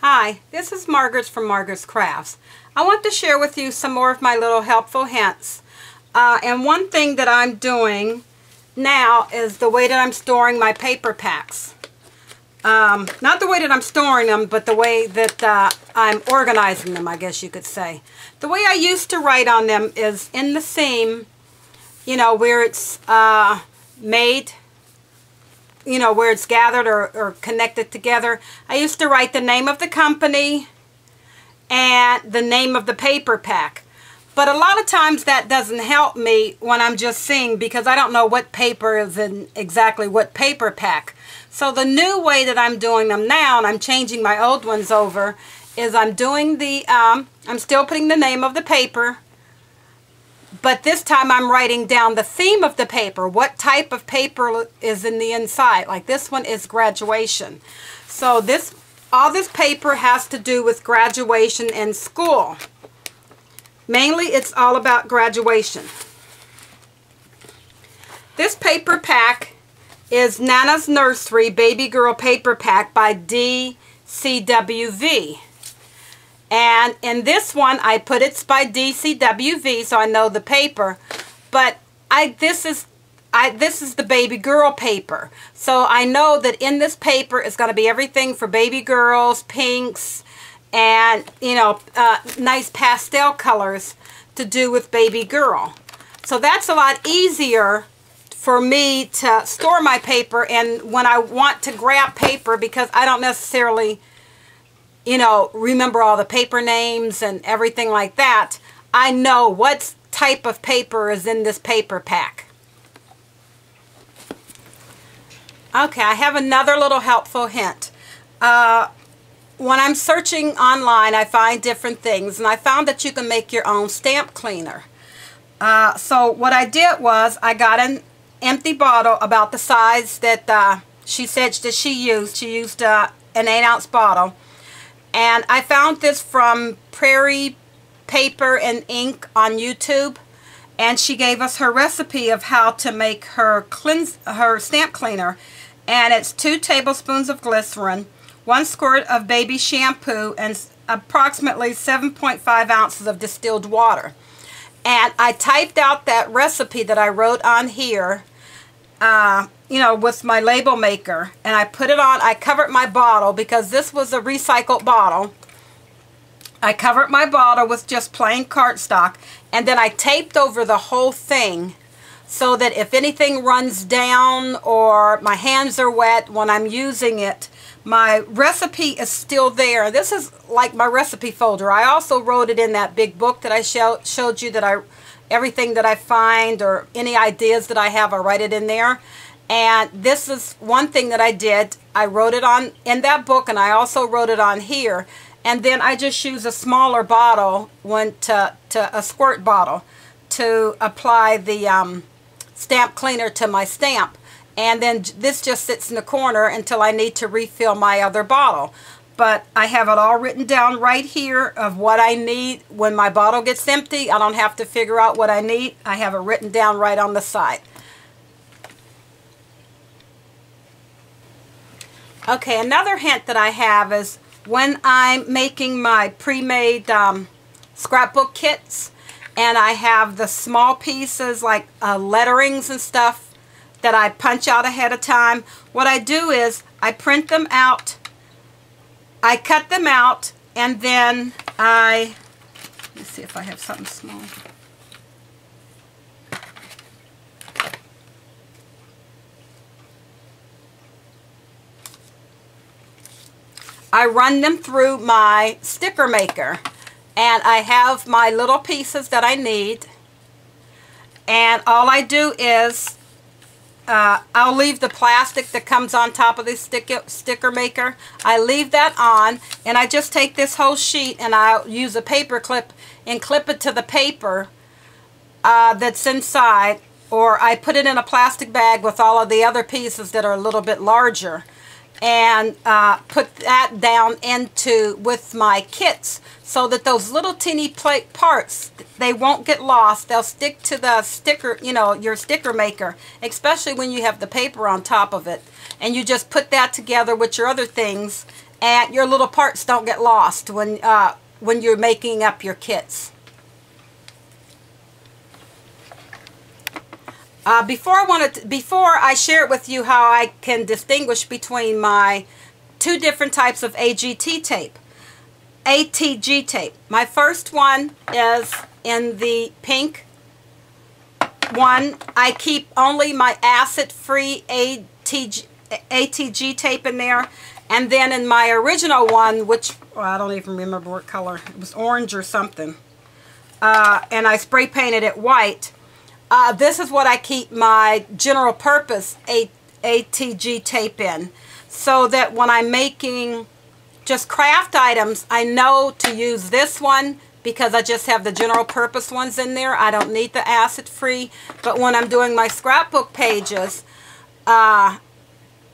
Hi, this is Margaret from Margaret's Crafts. I want to share with you some more of my little helpful hints. And one thing that I'm doing now is the way that I'm storing my paper packs. Not the way that I'm storing them, but the way that I'm organizing them, I guess you could say. The way I used to write on them is in the seam, you know, where it's made, you know, where it's gathered or connected together. I used to write the name of the company and the name of the paper pack. But a lot of times that doesn't help me when I'm just seeing, because I don't know what paper is in exactly what paper pack. So the new way that I'm doing them now, and I'm changing my old ones over, is I'm doing the, I'm still putting the name of the paper, but this time I'm writing down the theme of the paper, what type of paper is in the inside. Like this one is graduation. So all this paper has to do with graduation in school. Mainly it's all about graduation. This paper pack is Nana's Nursery Baby Girl Paper Pack by DCWV. And in this one, I put it's by DCWV, so I know the paper. But this is the baby girl paper. So I know that in this paper is going to be everything for baby girls, pinks, and, you know, nice pastel colors to do with baby girl. So that's a lot easier for me to store my paper, and when I want to grab paper, because I don't necessarily, you know, remember all the paper names and everything like that, I know what type of paper is in this paper pack. Okay, I have another little helpful hint. When I'm searching online, I find different things, and I found that you can make your own stamp cleaner. So what I did was I got an empty bottle about the size that she said that she used. She used an 8-ounce bottle. And I found this from Prairie Paper and Ink on YouTube. And she gave us her recipe of how to make her stamp cleaner. And it's 2 tablespoons of glycerin, 1 squirt of baby shampoo, and approximately 7.5 ounces of distilled water. And I typed out that recipe that I wrote on here, you know, with my label maker, and I put it on. I covered my bottle because this was a recycled bottle. I covered my bottle with just plain cardstock, and then I taped over the whole thing so that if anything runs down or my hands are wet when I'm using it, my recipe is still there. This is like my recipe folder. I also wrote it in that big book that I showed you, that everything that I find or any ideas that I have, I write it in there. And this is one thing that I did. I wrote it on in that book, and I also wrote it on here. And then I just use a smaller bottle, to a squirt bottle, to apply the stamp cleaner to my stamp. And then this just sits in the corner until I need to refill my other bottle. But I have it all written down right here of what I need. When my bottle gets empty, I don't have to figure out what I need. I have it written down right on the side. Okay, another hint that I have is when I'm making my pre-made scrapbook kits, and I have the small pieces like letterings and stuff that I punch out ahead of time, what I do is I print them out, I cut them out, and then let me see if I have something small. I run them through my sticker maker, and I have my little pieces that I need, and all I do is I'll leave the plastic that comes on top of this sticker maker. I leave that on, and I just take this whole sheet and I'll use a paper clip and clip it to the paper that's inside, or I put it in a plastic bag with all of the other pieces that are a little bit larger, and put that down with my kits, so that those little teeny parts, they won't get lost. They'll stick to the sticker, you know, your sticker maker, especially when you have the paper on top of it. And you just put that together with your other things, and your little parts don't get lost when you're making up your kits. Before I share it with you how I can distinguish between my two different types of ATG tape. My first one is in the pink one. I keep only my acid-free ATG tape in there. And then in my original one, which, well, I don't even remember what color, it was orange or something, and I spray painted it white, this is what I keep my general purpose ATG tape in, so that when I'm making just craft items, I know to use this one because I just have the general purpose ones in there. I don't need the acid free. But when I'm doing my scrapbook pages, I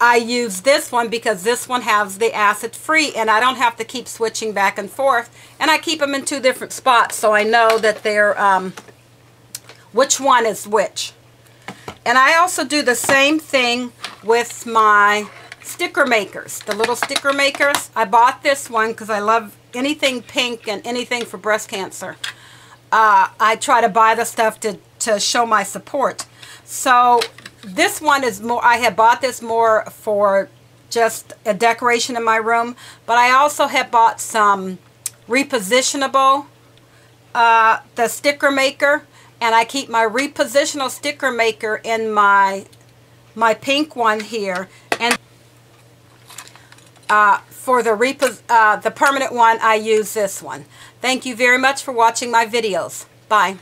use this one because this one has the acid free, and I don't have to keep switching back and forth. And I keep them in two different spots so I know that they're which one is which. And I also do the same thing with my sticker makers, the little sticker makers. I bought this one because I love anything pink and anything for breast cancer. I try to buy the stuff to show my support. So this one is more, I had bought this more for just a decoration in my room, but I also have bought some repositionable, the sticker maker, and I keep my repositional sticker maker in my pink one here. And for the permanent one, I use this one. Thank you very much for watching my videos. Bye.